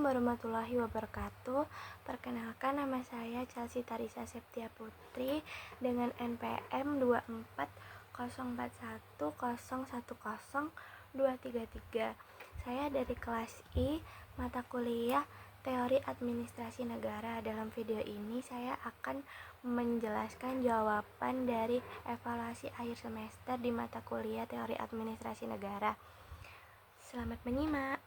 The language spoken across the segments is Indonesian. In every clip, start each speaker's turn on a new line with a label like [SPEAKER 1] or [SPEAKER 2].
[SPEAKER 1] warahmatullahi wabarakatuh. Perkenalkan, nama saya Chelsea Tarisa Septia Putri dengan NPM 24041010233. Saya dari kelas I, mata kuliah Teori Administrasi Negara. Dalam video ini saya akan menjelaskan jawaban dari evaluasi akhir semester di mata kuliah Teori Administrasi Negara. Selamat menyimak.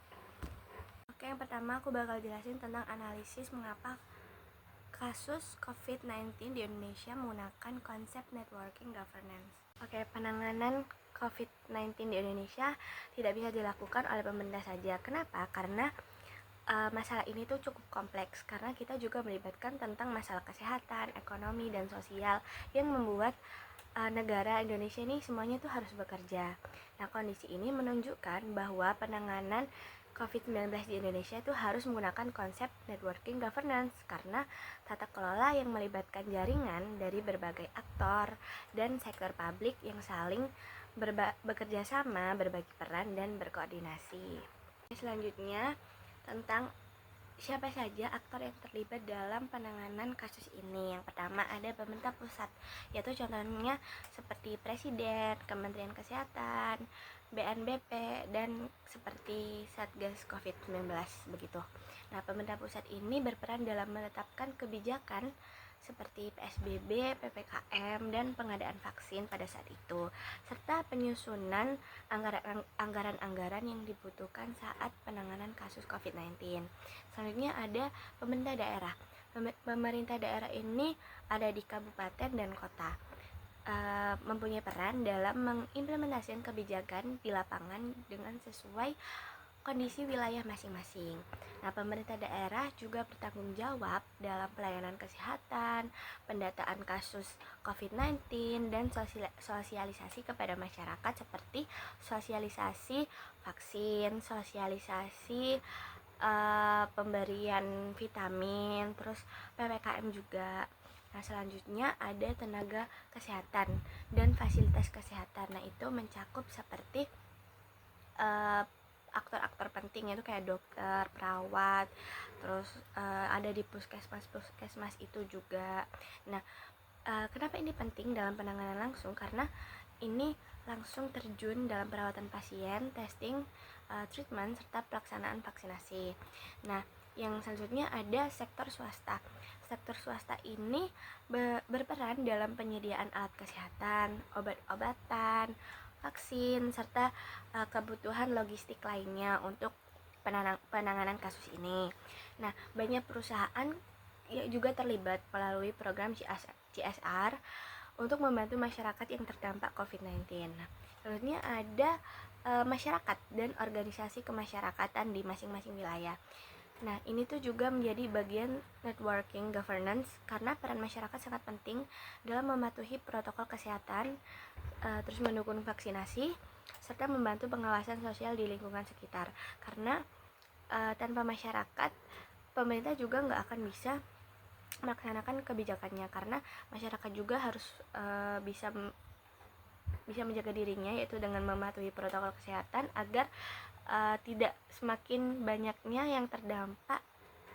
[SPEAKER 1] Oke, yang pertama aku bakal jelasin tentang analisis mengapa kasus COVID-19 di Indonesia menggunakan konsep networking governance. Oke, penanganan COVID-19 di Indonesia tidak bisa dilakukan oleh pemerintah saja. Kenapa? Karena masalah ini tuh cukup kompleks, karena kita juga melibatkan tentang masalah kesehatan, ekonomi, dan sosial yang membuat negara Indonesia ini semuanya tuh harus bekerja. Nah, kondisi ini menunjukkan bahwa penanganan COVID-19 di Indonesia itu harus menggunakan konsep networking governance karena tata kelola yang melibatkan jaringan dari berbagai aktor dan sektor publik yang saling bekerja sama, berbagi peran, dan berkoordinasi. Selanjutnya, tentang siapa saja aktor yang terlibat dalam penanganan kasus ini. Yang pertama ada pemerintah pusat, yaitu contohnya seperti Presiden, Kementerian Kesehatan, BNPB, dan seperti Satgas COVID-19 begitu. Nah, pemerintah pusat ini berperan dalam menetapkan kebijakan seperti PSBB, PPKM, dan pengadaan vaksin pada saat itu, serta penyusunan anggaran-anggaran yang dibutuhkan saat penanganan kasus COVID-19. Selanjutnya ada pemerintah daerah. Pemerintah daerah ini ada di kabupaten dan kota, mempunyai peran dalam mengimplementasikan kebijakan di lapangan dengan sesuai kondisi wilayah masing-masing. Nah, pemerintah daerah juga bertanggung jawab dalam pelayanan kesehatan, pendataan kasus COVID-19, dan sosialisasi kepada masyarakat seperti sosialisasi vaksin, sosialisasi pemberian vitamin, terus PPKM juga. Nah, selanjutnya ada tenaga kesehatan dan fasilitas kesehatan. Nah, itu mencakup seperti aktor-aktor penting, yaitu kayak dokter, perawat, terus ada di puskesmas itu juga. Nah, kenapa ini penting dalam penanganan langsung? Karena ini langsung terjun dalam perawatan pasien, testing, treatment, serta pelaksanaan vaksinasi. Nah, yang selanjutnya ada sektor swasta. Sektor swasta ini berperan dalam penyediaan alat kesehatan, obat-obatan, vaksin, serta kebutuhan logistik lainnya untuk penanganan kasus ini. Nah, banyak perusahaan juga terlibat melalui program CSR untuk membantu masyarakat yang terdampak COVID-19. Nah, selanjutnya ada masyarakat dan organisasi kemasyarakatan di masing-masing wilayah. Nah, ini tuh juga menjadi bagian networking governance karena peran masyarakat sangat penting dalam mematuhi protokol kesehatan, terus mendukung vaksinasi, serta membantu pengawasan sosial di lingkungan sekitar. Karena tanpa masyarakat, pemerintah juga nggak akan bisa melaksanakan kebijakannya, karena masyarakat juga harus bisa menjaga dirinya, yaitu dengan mematuhi protokol kesehatan agar tidak semakin banyaknya yang terdampak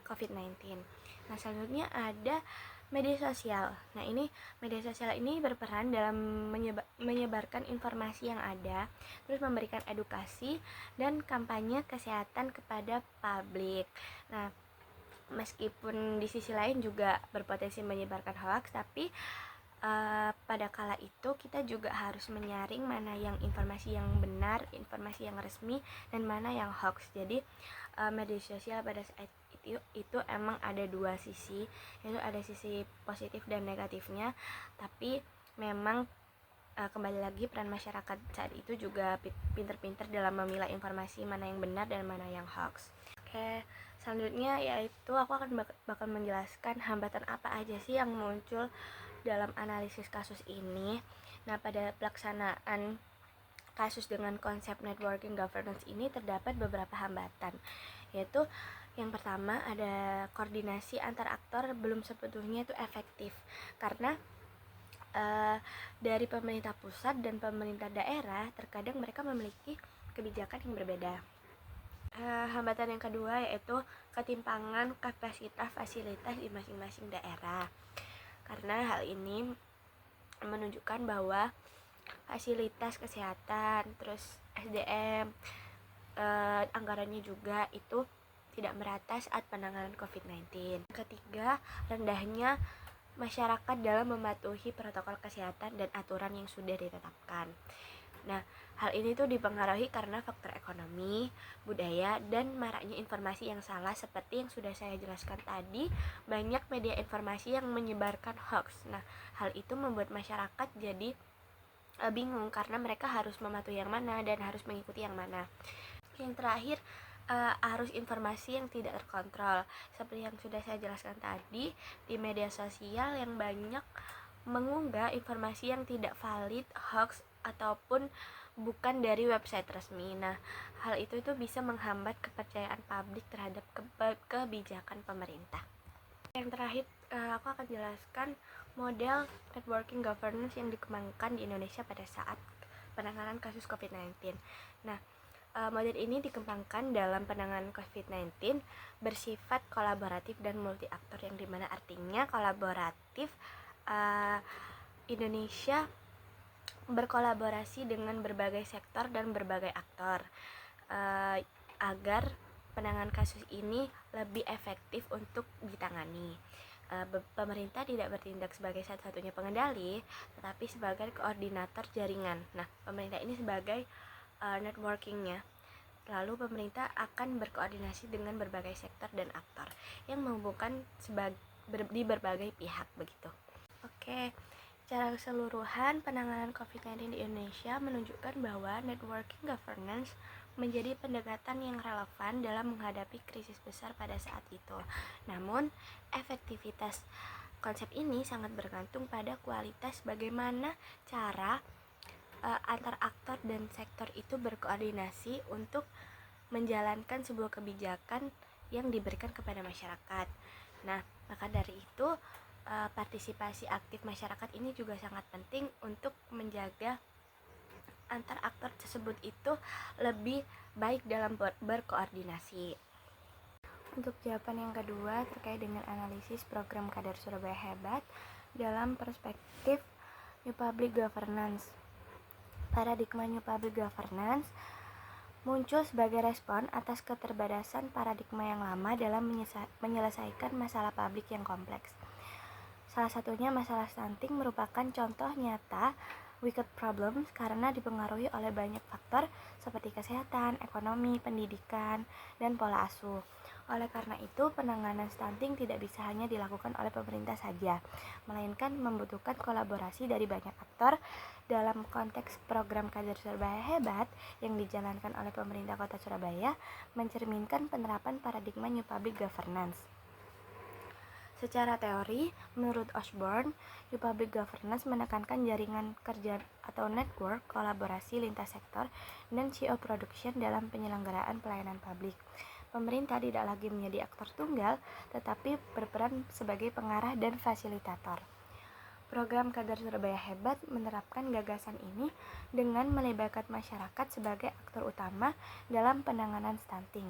[SPEAKER 1] COVID-19. Nah, selanjutnya ada media sosial. Nah, ini media sosial ini berperan dalam menyebarkan informasi yang ada, terus memberikan edukasi dan kampanye kesehatan kepada publik. Nah, meskipun di sisi lain juga berpotensi menyebarkan hoax, tapi pada kala itu kita juga harus menyaring mana yang informasi yang benar, informasi yang resmi, dan mana yang hoax. Jadi media sosial pada saat itu emang ada dua sisi, yaitu ada sisi positif dan negatifnya, tapi memang kembali lagi peran masyarakat saat itu juga pinter-pinter dalam memilah informasi mana yang benar dan mana yang hoax. Oke, selanjutnya yaitu aku akan bakal menjelaskan hambatan apa aja sih yang muncul dalam analisis kasus ini. Nah, pada pelaksanaan kasus dengan konsep networking governance ini terdapat beberapa hambatan, yaitu yang pertama ada koordinasi antar aktor belum sepenuhnya itu efektif karena dari pemerintah pusat dan pemerintah daerah terkadang mereka memiliki kebijakan yang berbeda. Hambatan yang kedua yaitu ketimpangan kapasitas fasilitas di masing-masing daerah. Karena hal ini menunjukkan bahwa fasilitas kesehatan, terus SDM, anggarannya juga itu tidak merata saat penanganan COVID-19. Ketiga, rendahnya masyarakat dalam mematuhi protokol kesehatan dan aturan yang sudah ditetapkan. Nah, hal ini tuh dipengaruhi karena faktor ekonomi, budaya, dan maraknya informasi yang salah seperti yang sudah saya jelaskan tadi. Banyak media informasi yang menyebarkan hoax. Nah, hal itu membuat masyarakat jadi bingung karena mereka harus mematuhi yang mana dan harus mengikuti yang mana. Yang terakhir, arus informasi yang tidak terkontrol. Seperti yang sudah saya jelaskan tadi, di media sosial yang banyak mengunggah informasi yang tidak valid, hoax, ataupun bukan dari website resmi. Nah, hal itu bisa menghambat kepercayaan publik terhadap kebijakan pemerintah. Yang terakhir, aku akan jelaskan model networking governance yang dikembangkan di Indonesia pada saat penanganan kasus COVID-19. Nah, model ini dikembangkan dalam penanganan COVID-19 bersifat kolaboratif dan multi aktor, yang dimana artinya kolaboratif, Indonesia berkolaborasi dengan berbagai sektor dan berbagai aktor agar penanganan kasus ini lebih efektif untuk ditangani. Pemerintah tidak bertindak sebagai satu-satunya pengendali, tetapi sebagai koordinator jaringan. Nah, pemerintah ini sebagai networkingnya. Lalu pemerintah akan berkoordinasi dengan berbagai sektor dan aktor yang menghubungkan di berbagai pihak begitu. Oke, secara keseluruhan penanganan COVID-19 di Indonesia menunjukkan bahwa networking governance menjadi pendekatan yang relevan dalam menghadapi krisis besar pada saat itu. Namun, efektivitas konsep ini sangat bergantung pada kualitas bagaimana cara antar aktor dan sektor itu berkoordinasi untuk menjalankan sebuah kebijakan yang diberikan kepada masyarakat. Nah, maka dari itu partisipasi aktif masyarakat ini juga sangat penting untuk menjaga antar aktor tersebut itu lebih baik dalam berkoordinasi. Untuk jawaban yang kedua terkait dengan analisis program Kader Surabaya Hebat dalam perspektif New Public Governance. Paradigma New Public Governance muncul sebagai respon atas keterbatasan paradigma yang lama dalam menyelesaikan masalah publik yang kompleks. Salah satunya masalah stunting merupakan contoh nyata wicked problems karena dipengaruhi oleh banyak faktor seperti kesehatan, ekonomi, pendidikan, dan pola asuh. Oleh karena itu, penanganan stunting tidak bisa hanya dilakukan oleh pemerintah saja, melainkan membutuhkan kolaborasi dari banyak aktor. Dalam konteks program Kader Surabaya Hebat yang dijalankan oleh pemerintah Kota Surabaya, mencerminkan penerapan paradigma New Public Governance. Secara teori, menurut Osborne, New Public Governance menekankan jaringan kerja atau network kolaborasi lintas sektor dan CO production dalam penyelenggaraan pelayanan publik. Pemerintah tidak lagi menjadi aktor tunggal, tetapi berperan sebagai pengarah dan fasilitator. Program Kader Surabaya Hebat menerapkan gagasan ini dengan melibatkan masyarakat sebagai aktor utama dalam penanganan stunting.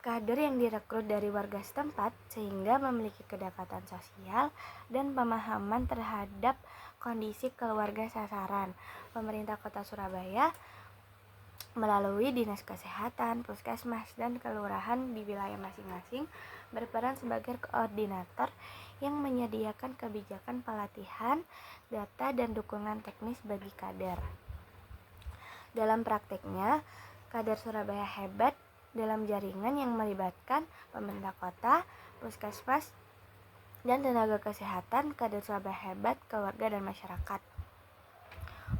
[SPEAKER 1] Kader yang direkrut dari warga setempat sehingga memiliki kedekatan sosial dan pemahaman terhadap kondisi keluarga sasaran. Pemerintah Kota Surabaya melalui Dinas Kesehatan, Puskesmas, dan Kelurahan di wilayah masing-masing berperan sebagai koordinator yang menyediakan kebijakan pelatihan, data, dan dukungan teknis bagi kader. Dalam praktiknya, Kader Surabaya Hebat dalam jaringan yang melibatkan pemerintah kota, puskesmas, dan tenaga kesehatan, Kader Surabaya Hebat, keluarga, dan masyarakat.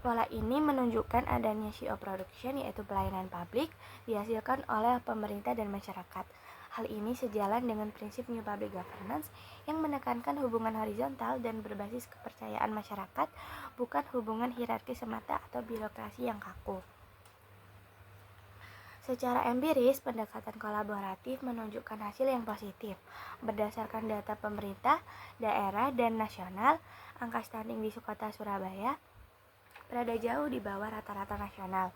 [SPEAKER 1] Pola ini menunjukkan adanya CO production, yaitu pelayanan publik, dihasilkan oleh pemerintah dan masyarakat. Hal ini sejalan dengan prinsip New Public Governance yang menekankan hubungan horizontal dan berbasis kepercayaan masyarakat, bukan hubungan hierarki semata atau birokrasi yang kaku. Secara empiris, pendekatan kolaboratif menunjukkan hasil yang positif. Berdasarkan data pemerintah, daerah, dan nasional, angka stunting di Kota Surabaya berada jauh di bawah rata-rata nasional.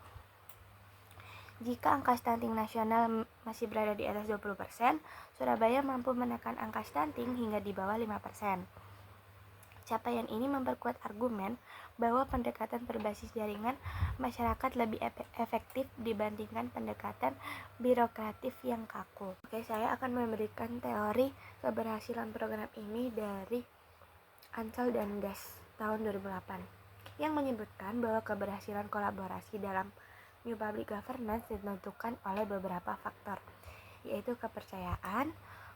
[SPEAKER 1] Jika angka stunting nasional masih berada di atas 20%, Surabaya mampu menekan angka stunting hingga di bawah 5%. Capaian ini memperkuat argumen bahwa pendekatan berbasis jaringan masyarakat lebih efektif dibandingkan pendekatan birokratif yang kaku. Oke, saya akan memberikan teori keberhasilan program ini dari Ancel dan Gas tahun 2008 yang menyebutkan bahwa keberhasilan kolaborasi dalam New Public Governance ditentukan oleh beberapa faktor, yaitu kepercayaan,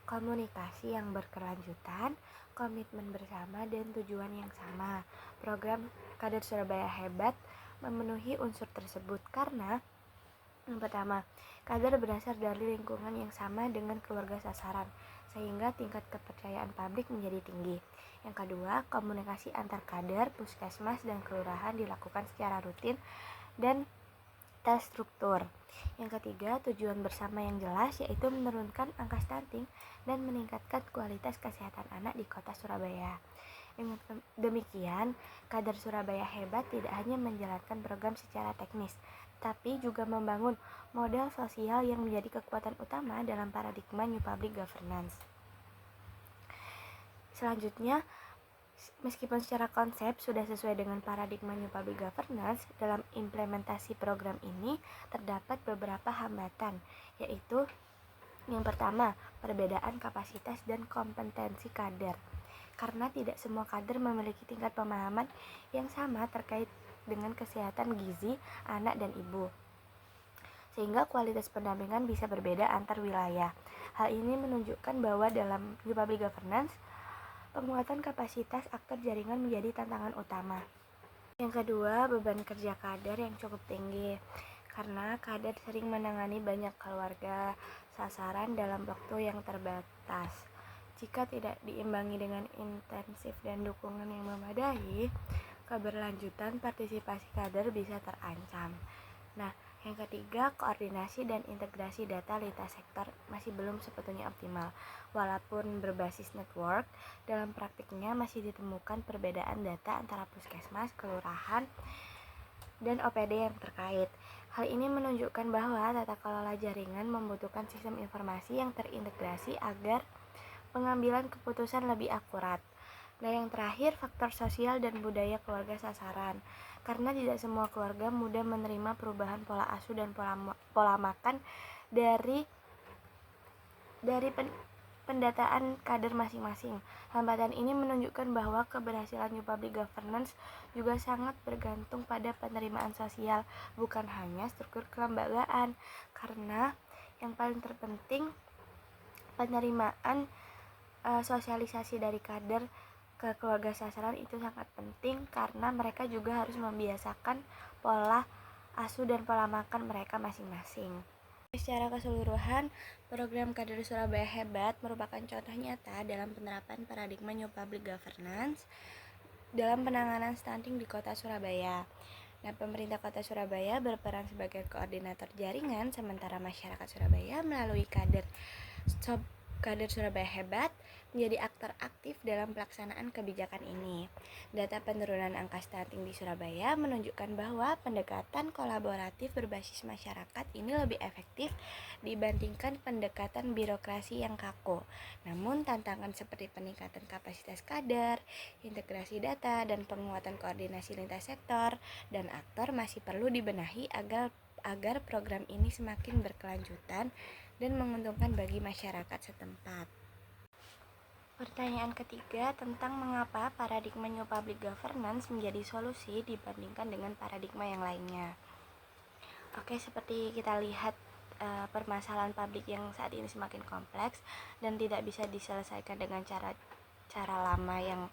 [SPEAKER 1] komunikasi yang berkelanjutan, komitmen bersama, dan tujuan yang sama. Program Kader Surabaya Hebat memenuhi unsur tersebut karena yang pertama, kader berasal dari lingkungan yang sama dengan keluarga sasaran, sehingga tingkat kepercayaan publik menjadi tinggi. Yang kedua, komunikasi antar kader, puskesmas, dan kelurahan dilakukan secara rutin dan terstruktur. Yang ketiga, tujuan bersama yang jelas, yaitu menurunkan angka stunting dan meningkatkan kualitas kesehatan anak di kota Surabaya. Demikian, kader Surabaya Hebat tidak hanya menjalankan program secara teknis, tapi juga membangun model sosial yang menjadi kekuatan utama dalam paradigma New Public Governance. Selanjutnya, meskipun secara konsep sudah sesuai dengan paradigma New Public Governance, dalam implementasi program ini terdapat beberapa hambatan, yaitu yang pertama, perbedaan kapasitas dan kompetensi kader. Karena tidak semua kader memiliki tingkat pemahaman yang sama terkait dengan kesehatan gizi anak dan ibu, sehingga kualitas pendampingan bisa berbeda antar wilayah. Hal ini menunjukkan bahwa dalam New Public Governance, penguatan kapasitas aktor jaringan menjadi tantangan utama. Yang kedua, beban kerja kader yang cukup tinggi, karena kader sering menangani banyak keluarga sasaran dalam waktu yang terbatas. Jika tidak diimbangi dengan intensif dan dukungan yang memadai, keberlanjutan partisipasi kader bisa terancam. Nah, yang ketiga, koordinasi dan integrasi data lintas sektor masih belum sepenuhnya optimal. Walaupun berbasis network, dalam praktiknya masih ditemukan perbedaan data antara puskesmas, kelurahan, dan OPD yang terkait. Hal ini menunjukkan bahwa tata kelola jaringan membutuhkan sistem informasi yang terintegrasi agar pengambilan keputusan lebih akurat. Nah, yang terakhir, faktor sosial dan budaya keluarga sasaran. Karena tidak semua keluarga mudah menerima perubahan pola asuh dan pola makan dari pendataan kader masing-masing. Hambatan ini menunjukkan bahwa keberhasilan New Public Governance juga sangat bergantung pada penerimaan sosial, bukan hanya struktur kelembagaan. Karena yang paling terpenting, penerimaan sosialisasi dari kader ke keluarga sasaran itu sangat penting, karena mereka juga harus membiasakan pola asuh dan pola makan mereka masing-masing. Secara keseluruhan, program Kader Surabaya Hebat merupakan contoh nyata dalam penerapan paradigma New Public Governance dalam penanganan stunting di kota Surabaya. Nah, pemerintah kota Surabaya berperan sebagai koordinator jaringan, sementara masyarakat Surabaya melalui kader Surabaya Hebat menjadi aktor aktif dalam pelaksanaan kebijakan ini. Data penurunan angka stunting di Surabaya menunjukkan bahwa pendekatan kolaboratif berbasis masyarakat ini lebih efektif dibandingkan pendekatan birokrasi yang kaku. Namun, tantangan seperti peningkatan kapasitas kader, integrasi data, dan penguatan koordinasi lintas sektor dan aktor masih perlu dibenahi agar program ini semakin berkelanjutan dan menguntungkan bagi masyarakat setempat. Pertanyaan ketiga tentang mengapa paradigma New Public Governance menjadi solusi dibandingkan dengan paradigma yang lainnya. Oke, seperti kita lihat, permasalahan publik yang saat ini semakin kompleks dan tidak bisa diselesaikan dengan cara lama yang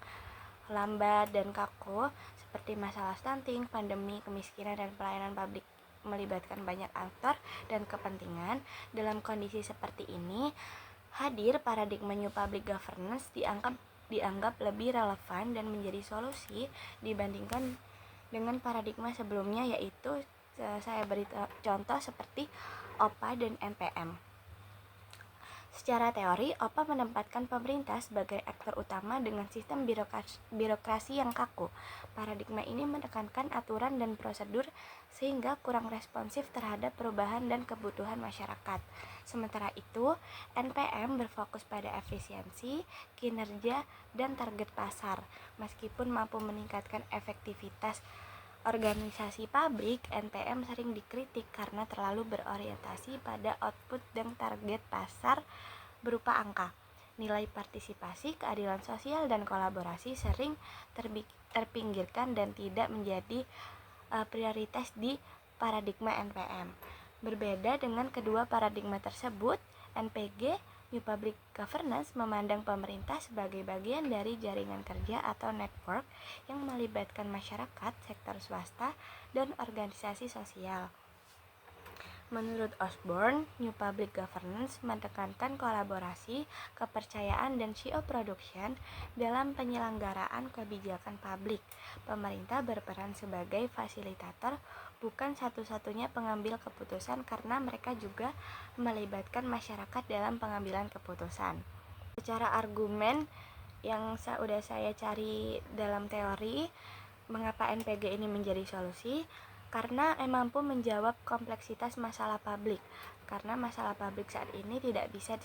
[SPEAKER 1] lambat dan kaku, seperti masalah stunting, pandemi, kemiskinan, dan pelayanan publik melibatkan banyak aktor dan kepentingan. Dalam kondisi seperti ini, hadir paradigma New Public Governance dianggap lebih relevan dan menjadi solusi dibandingkan dengan paradigma sebelumnya, yaitu saya beri contoh seperti OPA dan NPM. Secara teori, OPA menempatkan pemerintah sebagai aktor utama dengan sistem birokrasi yang kaku. Paradigma ini menekankan aturan dan prosedur sehingga kurang responsif terhadap perubahan dan kebutuhan masyarakat. Sementara itu, NPM berfokus pada efisiensi, kinerja, dan target pasar. Meskipun mampu meningkatkan efektivitas organisasi pabrik, NPM sering dikritik karena terlalu berorientasi pada output dan target pasar berupa angka. Nilai partisipasi, keadilan sosial, dan kolaborasi sering terpinggirkan dan tidak menjadi prioritas di paradigma NPM. Berbeda dengan kedua paradigma tersebut, NPG New Public Governance memandang pemerintah sebagai bagian dari jaringan kerja atau network yang melibatkan masyarakat, sektor swasta, dan organisasi sosial. Menurut Osborne, New Public Governance menekankan kolaborasi, kepercayaan, dan CEO production dalam penyelenggaraan kebijakan publik. Pemerintah berperan sebagai fasilitator, bukan satu-satunya pengambil keputusan karena mereka juga melibatkan masyarakat dalam pengambilan keputusan. Secara argumen yang sudah saya cari dalam teori, mengapa NPG ini menjadi solusi? Karena mampu menjawab kompleksitas masalah publik. Karena masalah publik saat ini tidak bisa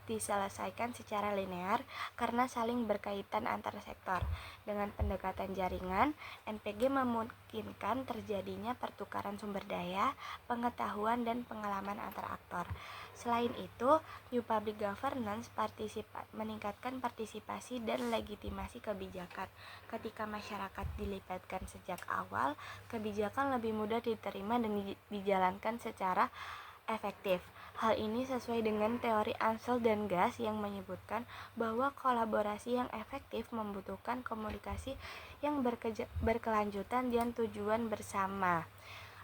[SPEAKER 1] diselesaikan secara linear karena saling berkaitan antar sektor. Dengan pendekatan jaringan, NPG memungkinkan terjadinya pertukaran sumber daya, pengetahuan, dan pengalaman antar aktor. Selain itu, New Public Governance meningkatkan partisipasi dan legitimasi kebijakan. Ketika masyarakat dilibatkan sejak awal, kebijakan lebih mudah diterima dan dijalankan secara efektif. Hal ini sesuai dengan teori Ansel dan Gass yang menyebutkan bahwa kolaborasi yang efektif membutuhkan komunikasi yang berkelanjutan dan tujuan bersama.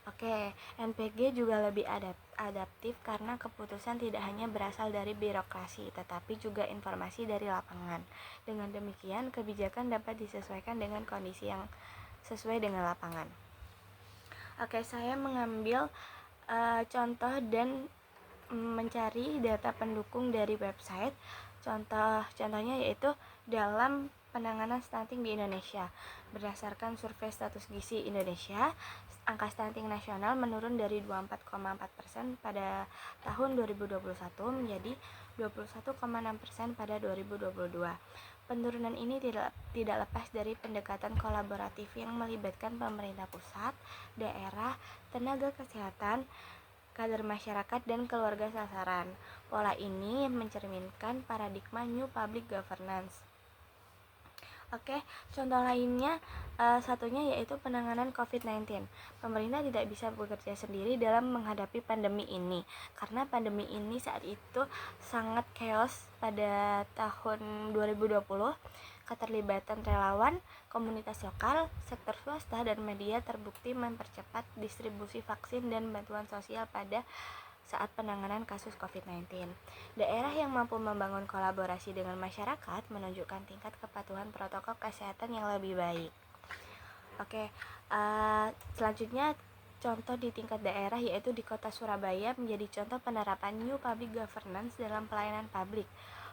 [SPEAKER 1] Oke, NPG juga lebih adaptif karena keputusan tidak hanya berasal dari birokrasi, tetapi juga informasi dari lapangan. Dengan demikian, kebijakan dapat disesuaikan dengan kondisi yang sesuai dengan lapangan. Oke, saya mengambil contoh dan mencari data pendukung dari website. Contohnya yaitu dalam penanganan stunting di Indonesia. Berdasarkan survei status gizi Indonesia, angka stunting nasional menurun dari 24,4% pada tahun 2021 menjadi 21,6% pada 2022. Penurunan ini tidak lepas dari pendekatan kolaboratif yang melibatkan pemerintah pusat, daerah, tenaga kesehatan, kader masyarakat, dan keluarga sasaran. Pola ini mencerminkan paradigma New Public Governance. Oke, contoh lainnya satunya yaitu penanganan COVID-19. Pemerintah tidak bisa bekerja sendiri dalam menghadapi pandemi ini karena pandemi ini saat itu sangat chaos pada tahun 2020. Keterlibatan relawan, komunitas lokal, sektor swasta, dan media terbukti mempercepat distribusi vaksin dan bantuan sosial pada saat penanganan kasus COVID-19. Daerah yang mampu membangun kolaborasi dengan masyarakat menunjukkan tingkat kepatuhan protokol kesehatan yang lebih baik. Oke, selanjutnya contoh di tingkat daerah yaitu di Kota Surabaya menjadi contoh penerapan New Public Governance dalam pelayanan publik.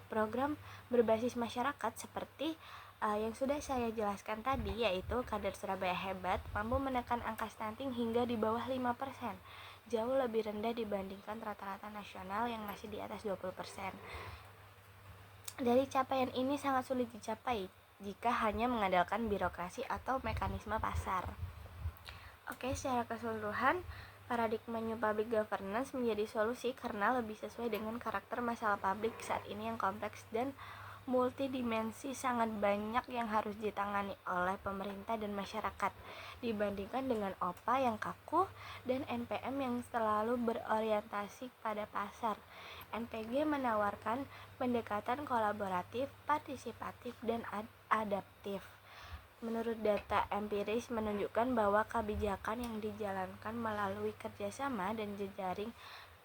[SPEAKER 1] Program berbasis masyarakat seperti yang sudah saya jelaskan tadi, yaitu Kader Surabaya Hebat mampu menekan angka stunting hingga di bawah 5%, jauh lebih rendah dibandingkan rata-rata nasional yang masih di atas 20%. Dari capaian ini sangat sulit dicapai jika hanya mengandalkan birokrasi atau mekanisme pasar. Oke, secara keseluruhan, paradigma New Public Governance menjadi solusi karena lebih sesuai dengan karakter masalah publik saat ini yang kompleks dan multidimensi. Sangat banyak yang harus ditangani oleh pemerintah dan masyarakat dibandingkan dengan OPA yang kaku dan NPM yang selalu berorientasi pada pasar. NPG menawarkan pendekatan kolaboratif, partisipatif, dan adaptif. Menurut data empiris menunjukkan bahwa kebijakan yang dijalankan melalui kerjasama dan jejaring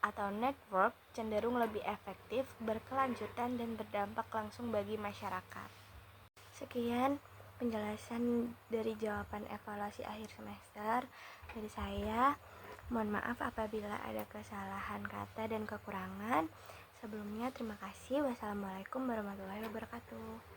[SPEAKER 1] atau network cenderung lebih efektif, berkelanjutan, dan berdampak langsung bagi masyarakat. Sekian penjelasan dari jawaban evaluasi akhir semester dari saya. Mohon maaf apabila ada kesalahan kata dan kekurangan. Sebelumnya terima kasih. Wassalamualaikum warahmatullahi wabarakatuh.